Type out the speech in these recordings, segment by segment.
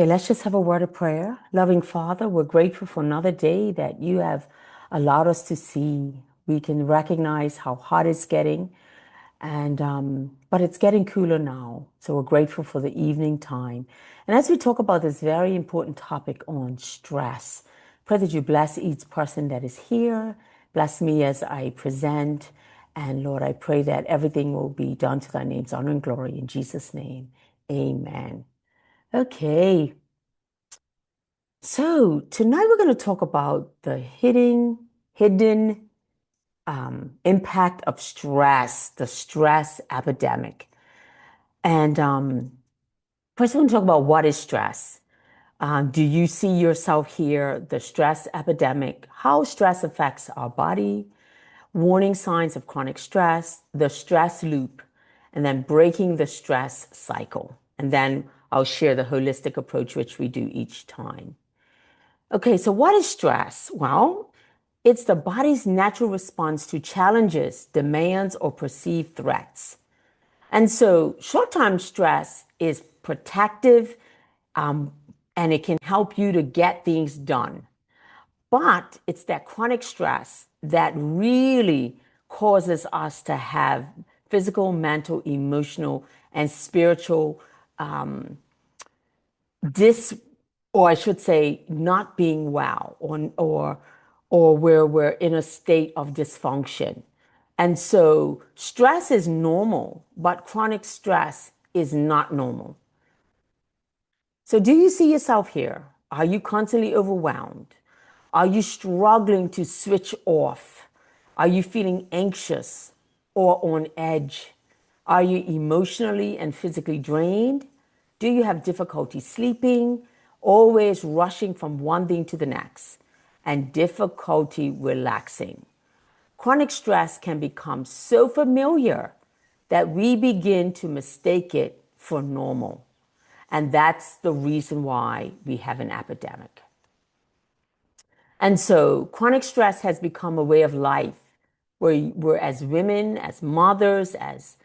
Okay, let's just have a word of prayer. Loving Father, we're grateful for another day that you have allowed us to see. We can recognize how hot it's getting, and but it's getting cooler now. So we're grateful for the evening time. And as we talk about this very important topic on stress, pray that you bless each person that is here. Bless me as I present. And Lord, I pray that everything will be done to thy name's honor and glory. In Jesus' name, amen. Okay. So tonight we're going to talk about the hidden impact of stress, the stress epidemic. And first, I want to talk about what is stress. Do you see yourself here? The stress epidemic, how stress affects our body, warning signs of chronic stress, the stress loop, and then breaking the stress cycle. And then I'll share the holistic approach, which we do each time. Okay, so what is stress? Well, it's the body's natural response to challenges, demands, or perceived threats. And so short-term stress is protective, um, and it can help you to get things done. But it's that chronic stress that really causes us to have physical, mental, emotional, and spiritual dis or I should say not being well or where we're in a state of dysfunction. And so stress is normal, but chronic stress is not normal. So do you see yourself here? Are you constantly overwhelmed? Are you struggling to switch off? Are you feeling anxious or on edge? Are you emotionally and physically drained? Do you have difficulty sleeping? Always rushing from one thing to the next? And difficulty relaxing? Chronic stress can become so familiar that we begin to mistake it for normal. And that's the reason why we have an epidemic. And so chronic stress has become a way of life where we're as women, as mothers, as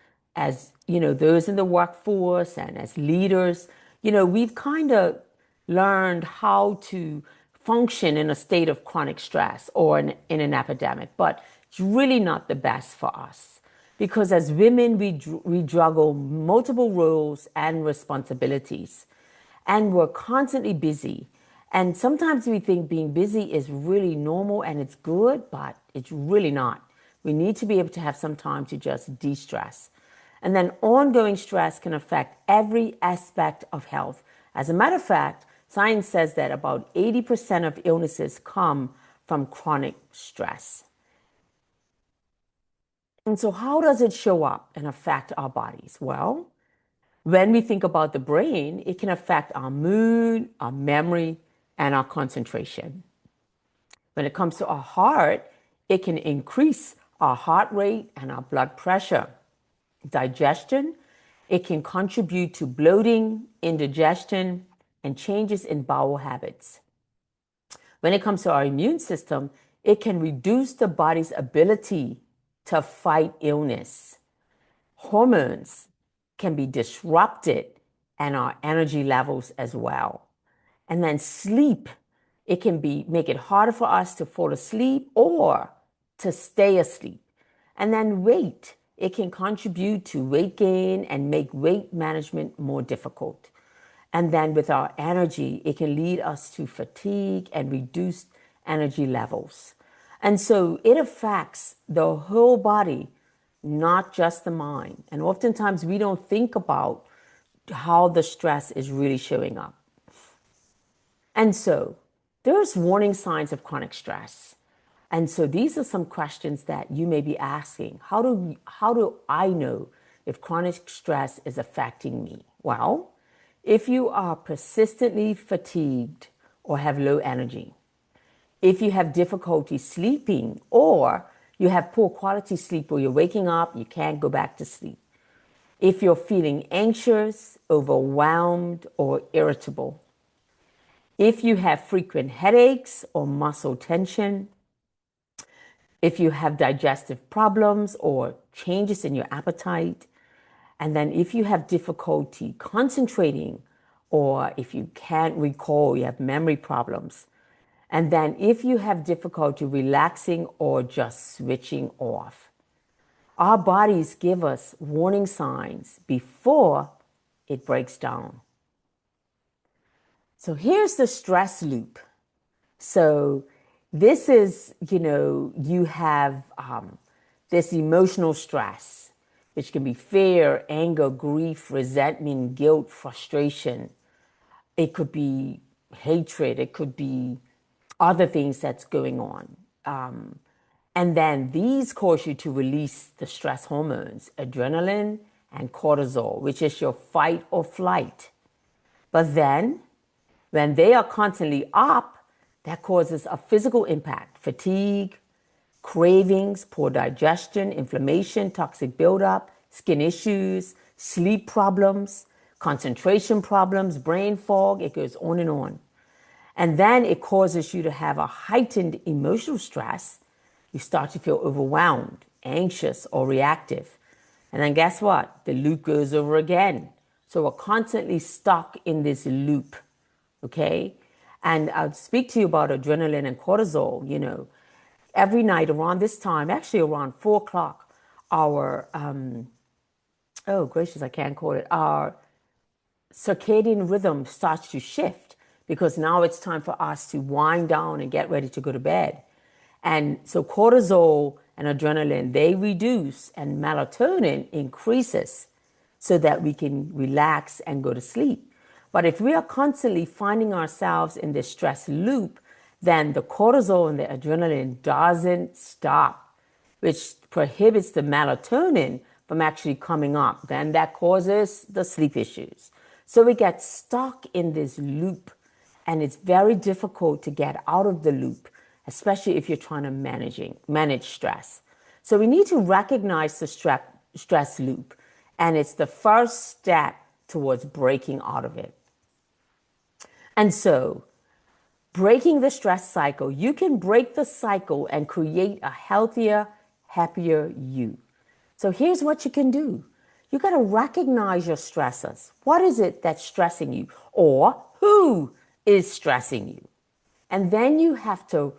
those in the workforce and as leaders, we've kind of learned how to function in a state of chronic stress or in an epidemic, but it's really not the best for us. Because as women, we juggle multiple roles and responsibilities, and we're constantly busy. And sometimes we think being busy is really normal and it's good, but it's really not. We need to be able to have some time to just de stress. And then ongoing stress can affect every aspect of health. As a matter of fact, science says that about 80% of illnesses come from chronic stress. And so, how does it show up and affect our bodies? Well, when we think about the brain, it can affect our mood, our memory, and our concentration. When it comes to our heart, it can increase our heart rate and our blood pressure. Digestion, it can contribute to bloating, indigestion, and changes in bowel habits. When it comes to our immune system, it can reduce the body's ability to fight illness. Hormones can be disrupted and our energy levels as well. And then sleep, it can make it harder for us to fall asleep or to stay asleep. And then weight, it can contribute to weight gain and make weight management more difficult. And then with our energy, it can lead us to fatigue and reduced energy levels. And so it affects the whole body, not just the mind. And oftentimes we don't think about how the stress is really showing up. And so there's warning signs of chronic stress. And so these are some questions that you may be asking. How do I know if chronic stress is affecting me? Well, if you are persistently fatigued or have low energy, if you have difficulty sleeping or you have poor quality sleep where you're waking up, you can't go back to sleep. If you're feeling anxious, overwhelmed, or irritable. If you have frequent headaches or muscle tension. If you have digestive problems or changes in your appetite. And then if you have difficulty concentrating or if you can't recall, you have memory problems. And then if you have difficulty relaxing or just switching off, our bodies give us warning signs before it breaks down. So here's the stress loop. So this is, you have this emotional stress, which can be fear, anger, grief, resentment, guilt, frustration. It could be hatred. It could be other things that's going on. And then these cause you to release the stress hormones, adrenaline and cortisol, which is your fight or flight. But then when they are constantly up, that causes a physical impact, fatigue, cravings, poor digestion, inflammation, toxic buildup, skin issues, sleep problems, concentration problems, brain fog. It goes on and on. And then it causes you to have a heightened emotional stress. You start to feel overwhelmed, anxious, or reactive. And then guess what? The loop goes over again. So we're constantly stuck in this loop, okay? And I'll speak to you about adrenaline and cortisol. Every night around this time, actually around 4 o'clock, our, oh gracious, I can't call it, our circadian rhythm starts to shift because now it's time for us to wind down and get ready to go to bed. And so cortisol and adrenaline, they reduce and melatonin increases so that we can relax and go to sleep. But if we are constantly finding ourselves in this stress loop, then the cortisol and the adrenaline doesn't stop, which prohibits the melatonin from actually coming up. Then that causes the sleep issues. So we get stuck in this loop, and it's very difficult to get out of the loop, especially if you're trying to manage stress. So we need to recognize the stress loop, and it's the first step towards breaking out of it. And so, breaking the stress cycle, you can break the cycle and create a healthier, happier you. So here's what you can do. You got to recognize your stressors. What is it that's stressing you? Or who is stressing you? And then you have to,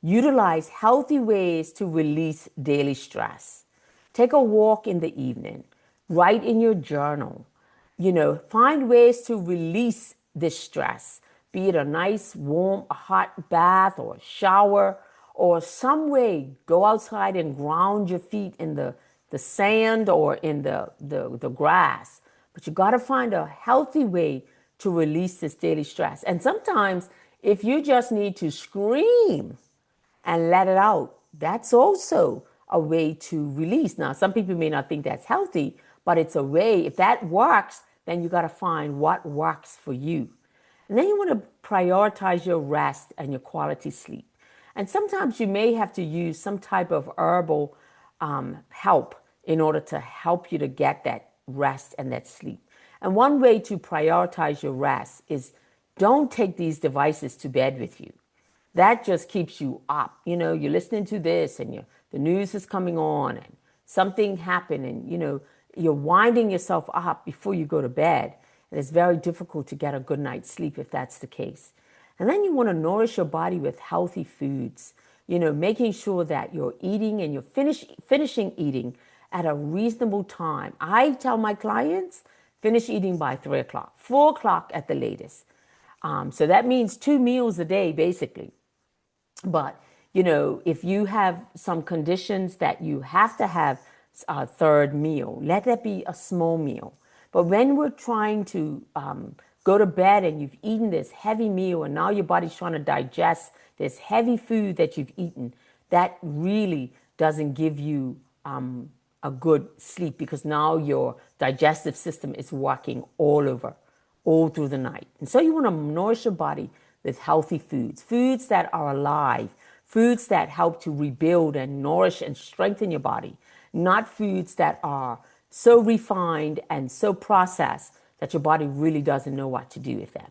utilize healthy ways to release daily stress. Take a walk in the evening. Write in your journal. Find ways to release this stress, be it a nice, warm, hot bath or a shower, or some way go outside and ground your feet in the sand or in the grass. But you got to find a healthy way to release this daily stress. And sometimes if you just need to scream and let it out, that's also a way to release. Now, some people may not think that's healthy, but it's a way. If that works, then you got to find what works for you. And then you want to prioritize your rest and your quality sleep. And sometimes you may have to use some type of herbal help in order to help you to get that rest and that sleep. And one way to prioritize your rest is don't take these devices to bed with you. That just keeps you up. You're listening to this and the news is coming on and something happened and, you're winding yourself up before you go to bed. And it's very difficult to get a good night's sleep if that's the case. And then you want to nourish your body with healthy foods, making sure that you're eating and you're finishing eating at a reasonable time. I tell my clients, finish eating by 3 o'clock, 4 o'clock at the latest. So that means 2 meals a day, basically. But, if you have some conditions that you have to have a third meal, let that be a small meal. But when we're trying to go to bed and you've eaten this heavy meal and now your body's trying to digest this heavy food that you've eaten, that really doesn't give you a good sleep because now your digestive system is working all through the night. And so you want to nourish your body with healthy foods, foods that are alive, foods that help to rebuild and nourish and strengthen your body, not foods that are so refined and so processed that your body really doesn't know what to do with them.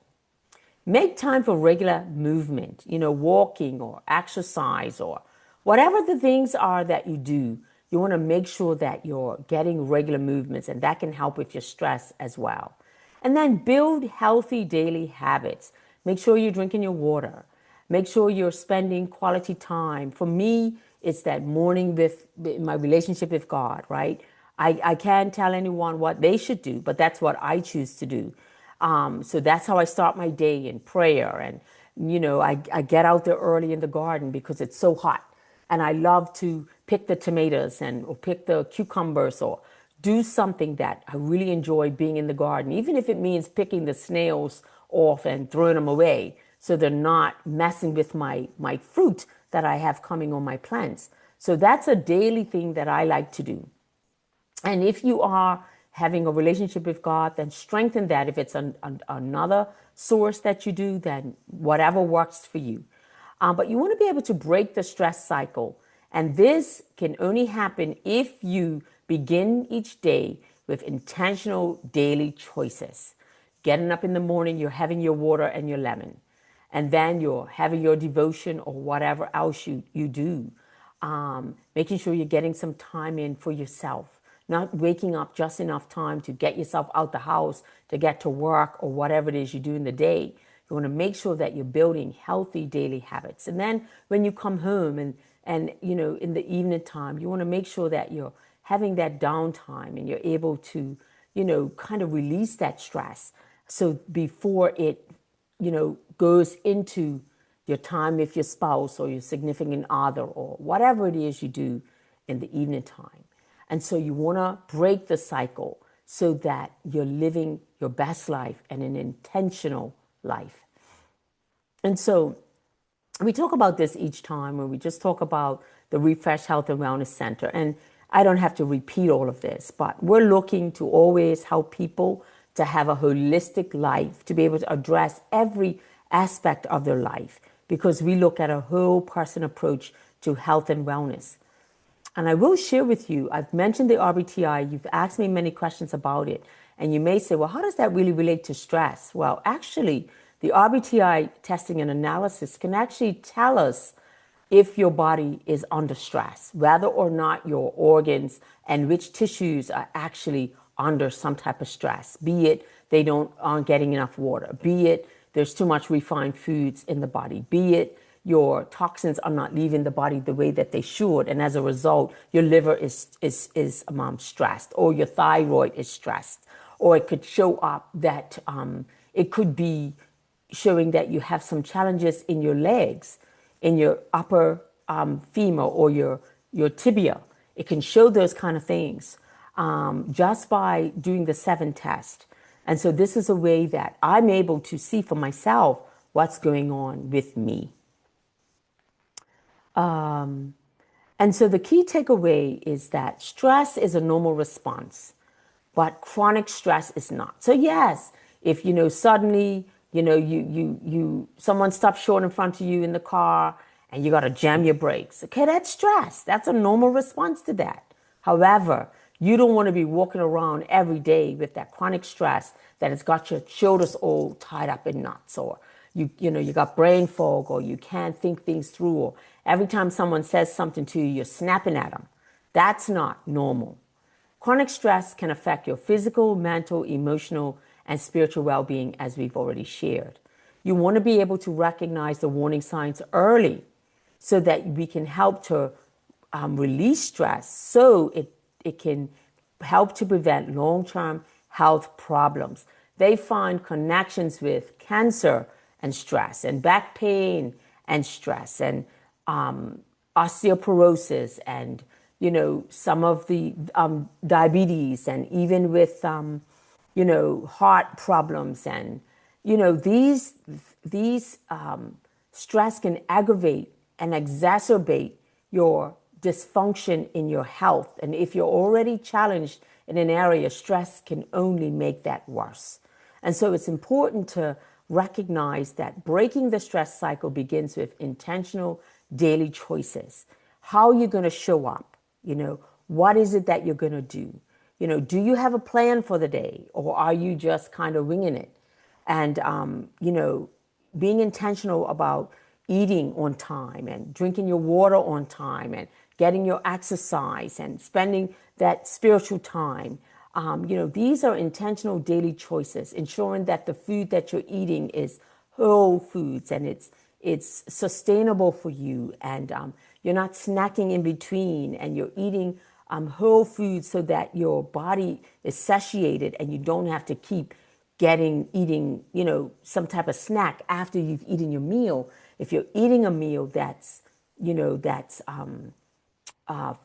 Make time for regular movement, walking or exercise or whatever the things are that you do. You want to make sure that you're getting regular movements, and that can help with your stress as well. And then build healthy daily habits. Make sure you're drinking your water. Make sure you're spending quality time. For me, it's that morning with my relationship with God, right? I can't tell anyone what they should do, but that's what I choose to do. So that's how I start my day in prayer. And, I get out there early in the garden because it's so hot. And I love to pick the tomatoes or pick the cucumbers or do something that I really enjoy being in the garden, even if it means picking the snails off and throwing them away so they're not messing with my fruit that I have coming on my plants. So that's a daily thing that I like to do. And if you are having a relationship with God, then strengthen that. If it's another source that you do, then whatever works for you. But you want to be able to break the stress cycle. And this can only happen if you begin each day with intentional daily choices. Getting up in the morning, you're having your water and your lemon. And then you're having your devotion or whatever else you do. Making sure you're getting some time in for yourself, not waking up just enough time to get yourself out the house, to get to work or whatever it is you do in the day. You want to make sure that you're building healthy daily habits. And then when you come home and in the evening time, you want to make sure that you're having that downtime and you're able to, kind of release that stress. So before it, goes into your time with your spouse or your significant other or whatever it is you do in the evening time. And so you want to break the cycle so that you're living your best life and an intentional life. And so we talk about this each time when we just talk about the Refresh Health and Wellness Center. And I don't have to repeat all of this, but we're looking to always help people to have a holistic life, to be able to address every aspect of their life, because we look at a whole person approach to health and wellness. And I will share with you, I've mentioned the RBTI, you've asked me many questions about it, and you may say, well, how does that really relate to stress? Well, actually, the RBTI testing and analysis can actually tell us if your body is under stress, whether or not your organs and which tissues are actually under some type of stress, be it they aren't getting enough water, be it there's too much refined foods in the body, be it your toxins are not leaving the body the way that they should, and as a result, your liver is stressed, or your thyroid is stressed, or it could show up that it could be showing that you have some challenges in your legs, in your upper femur or your tibia. It can show those kind of things just by doing the 7 test. And so this is a way that I'm able to see for myself what's going on with me. And so the key takeaway is that stress is a normal response, but chronic stress is not. So yes, if suddenly someone stops short in front of you in the car and you got to jam your brakes. Okay, that's stress. That's a normal response to that. However, you don't want to be walking around every day with that chronic stress that has got your shoulders all tied up in knots, or you got brain fog, or you can't think things through, or every time someone says something to you, you're snapping at them. That's not normal. Chronic stress can affect your physical, mental, emotional, and spiritual well-being, as we've already shared. You want to be able to recognize the warning signs early so that we can help to release stress so it can help to prevent long-term health problems. They find connections with cancer and stress, and back pain and stress, and osteoporosis, and some of the diabetes, and even with heart problems, and these stress can aggravate and exacerbate your dysfunction in your health. And if you're already challenged in an area, stress can only make that worse. And so it's important to recognize that breaking the stress cycle begins with intentional daily choices. How are you going to show up? What is it that you're going to do? Do you have a plan for the day, or are you just kind of winging it? And, being intentional about eating on time and drinking your water on time and getting your exercise and spending that spiritual time. These are intentional daily choices, ensuring that the food that you're eating is whole foods and it's sustainable for you, and you're not snacking in between, and you're eating whole foods so that your body is satiated and you don't have to keep eating, some type of snack after you've eaten your meal. If you're eating a meal that's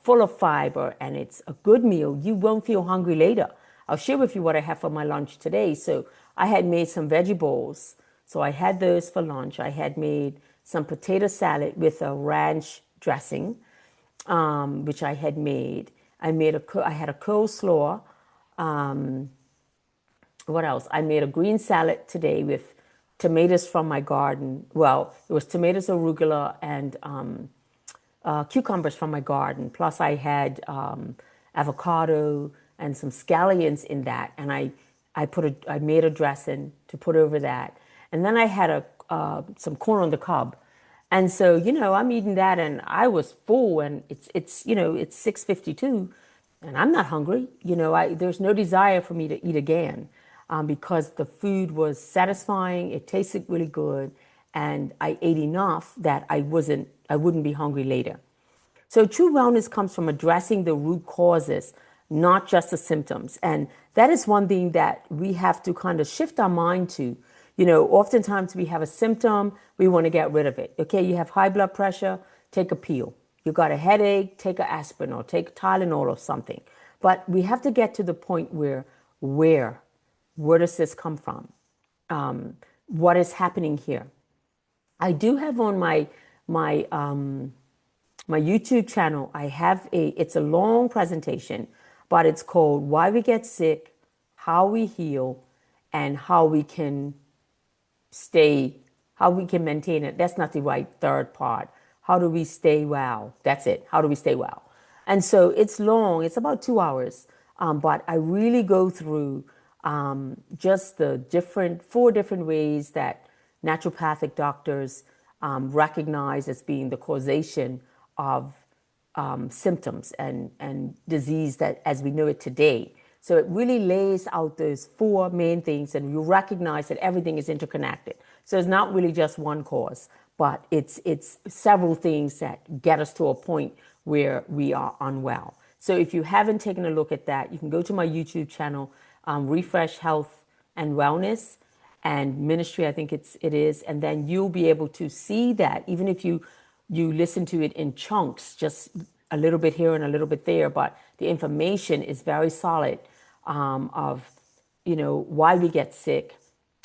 full of fiber and it's a good meal, you won't feel hungry later. I'll share with you what I had for my lunch today. So I had made some veggie bowls. So I had those for lunch. I had made some potato salad with a ranch dressing, which I had made. I had a coleslaw. What else? I made a green salad today with tomatoes from my garden. Well, it was tomatoes, arugula, and cucumbers from my garden. Plus, I had avocado and some scallions in that, and I made a dressing to put over that, and then I had some corn on the cob, and so I'm eating that, and I was full, and it's 6:52, and I'm not hungry. There's no desire for me to eat again, because the food was satisfying. It tasted really good, and I ate enough that I wouldn't be hungry later. So true wellness comes from addressing the root causes, not just the symptoms. And that is one thing that we have to kind of shift our mind to. Oftentimes we have a symptom, we want to get rid of it. Okay, you have high blood pressure, take a pill. You got a headache, take an aspirin or take Tylenol or something. But we have to get to the point where does this come from? What is happening here? I do have on my YouTube channel, it's a long presentation, but it's called Why We Get Sick, How We Heal, and stay, how we can maintain it. That's not the right third part. How do we stay well? That's it. How do we stay well? And so it's long, it's about 2 hours. But I really go through just the four different ways that naturopathic doctors recognize as being the causation of symptoms and disease that as we know it today. So it really lays out those four main things, and you recognize that everything is interconnected. So it's not really just one cause, but it's several things that get us to a point where we are unwell. So if you haven't taken a look at that, you can go to my YouTube channel, Refresh Health and Wellness and Ministry, I think it is, and then you'll be able to see that even if you listen to it in chunks, just a little bit here and a little bit there, but the information is very solid, of why we get sick,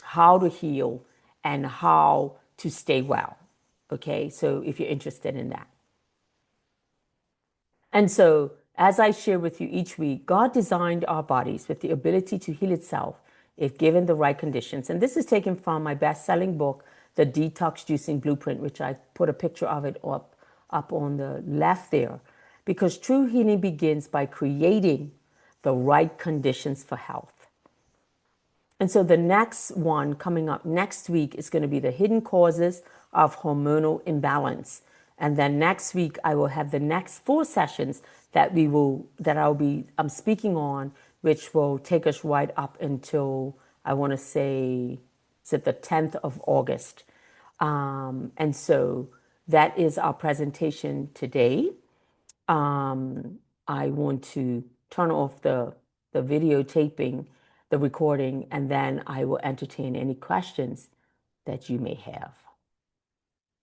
how to heal, and how to stay well. Okay, so if you're interested in that. And so, as I share with you each week, God designed our bodies with the ability to heal itself if given the right conditions. And this is taken from my best-selling book, The Detox Juicing Blueprint, which I put a picture of it up on the left there. Because true healing begins by creating the right conditions for health. And so the next one coming up next week is going to be the hidden causes of hormonal imbalance. And then next week I will have the next 4 sessions that I'm speaking on, which will take us right up until, I want to say, is it the 10th of August? And so that is our presentation today. I want to turn off the videotaping, the recording, and then I will entertain any questions that you may have.